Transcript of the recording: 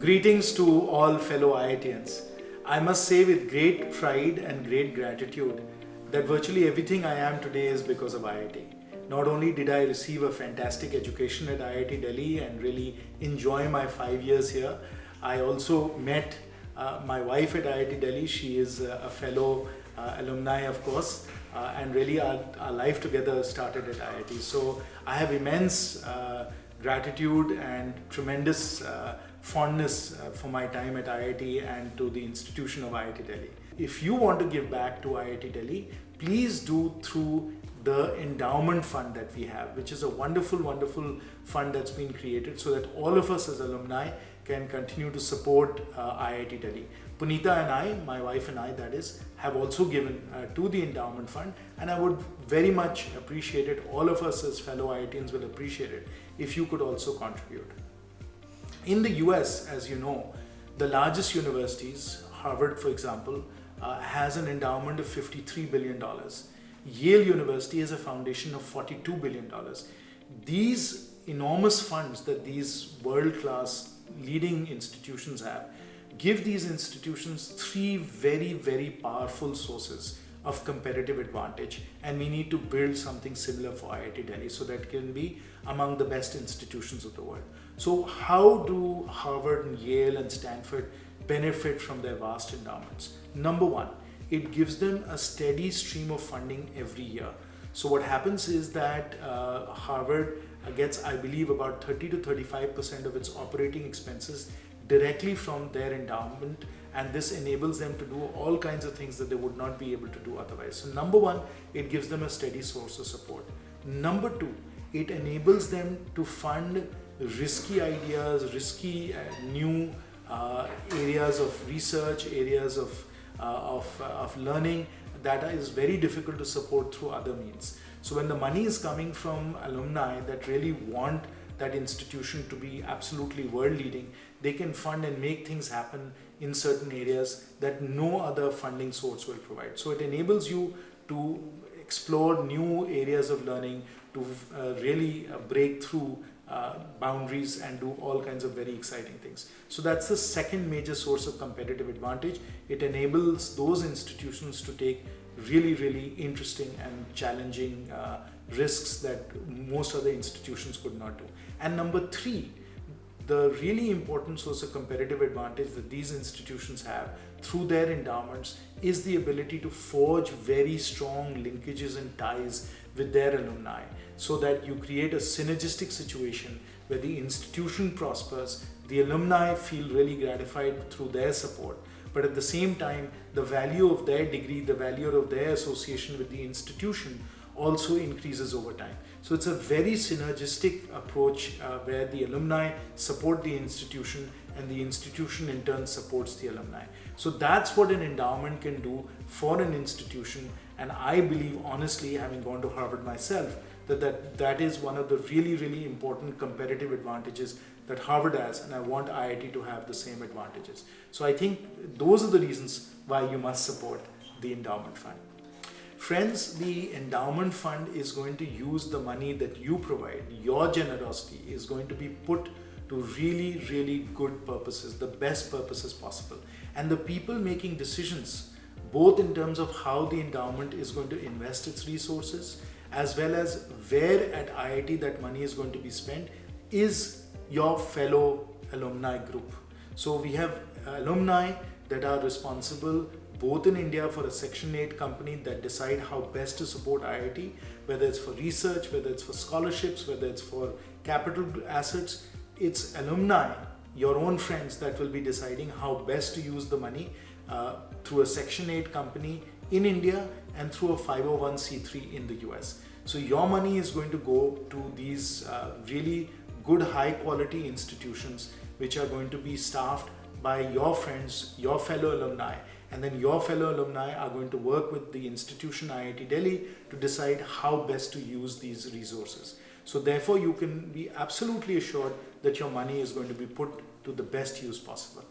Greetings to all fellow IITians. I must say with great pride and great gratitude that virtually everything I am today is because of IIT. Not only did I receive a fantastic education at IIT Delhi and really enjoy my 5 years here, I also met my wife at IIT Delhi. She is a fellow alumni, of course, and really our life together started at IIT. So I have immense gratitude and tremendous fondness for my time at IIT and to the institution of IIT Delhi. If you want to give back to IIT Delhi, please do through the endowment fund that we have, which is a wonderful fund that's been created so that all of us as alumni can continue to support IIT Delhi. Punita and I, my wife and I that is, have also given to the endowment fund, and I would very much appreciate it, all of us as fellow IITians will appreciate it, if you could also contribute. In the US, as you know, the largest universities, Harvard for example, has an endowment of $53 billion. Yale University has a foundation of $42 billion. These enormous funds that these world-class leading institutions have give these institutions three very powerful sources of competitive advantage, and we need to build something similar for IIT Delhi so that it can be among the best institutions of the world. So how do Harvard and Yale and Stanford benefit from their vast endowments? Number one, it gives them a steady stream of funding every year. So what happens is that Harvard gets, I believe, about 30 to 35% of its operating expenses directly from their endowment, and this enables them to do all kinds of things that they would not be able to do otherwise. So number one, it gives them a steady source of support. Number two, it enables them to fund risky ideas, risky new areas of research, areas of learning that is very difficult to support through other means. So when the money is coming from alumni that really want that institution to be absolutely world leading, they can fund and make things happen in certain areas that no other funding source will provide. So it enables you to explore new areas of learning, to really break through boundaries and do all kinds of very exciting things. So that's the second major source of competitive advantage. It enables those institutions to take really interesting and challenging risks that most other institutions could not do. And number three, the really important source of competitive advantage that these institutions have through their endowments is the ability to forge very strong linkages and ties with their alumni, so that you create a synergistic situation where the institution prospers, the alumni feel really gratified through their support, but at the same time the value of their degree, the value of their association with the institution also increases over time. So it's a very synergistic approach where the alumni support the institution and the institution in turn supports the alumni. So that's what an endowment can do for an institution, and I believe honestly, having gone to Harvard myself, that is one of the really important competitive advantages that Harvard has, and I want IIT to have the same advantages. So I think those are the reasons why you must support the endowment fund. Friends, the endowment fund is going to use the money that you provide. Your generosity is going to be put to really good purposes, the best purposes possible. And the people making decisions, both in terms of how the endowment is going to invest its resources, as well as where at IIT that money is going to be spent, is your fellow alumni group. So we have alumni that are responsible both in India for a Section 8 company that decide how best to support IIT, whether it's for research, whether it's for scholarships, whether it's for capital assets. It's alumni, your own friends, that will be deciding how best to use the money through a Section 8 company in India and through a 501c3 in the US. So your money is going to go to these really good high quality institutions which are going to be staffed by your friends, your fellow alumni, and then your fellow alumni are going to work with the institution IIT Delhi to decide how best to use these resources. So therefore you can be absolutely assured that your money is going to be put to the best use possible.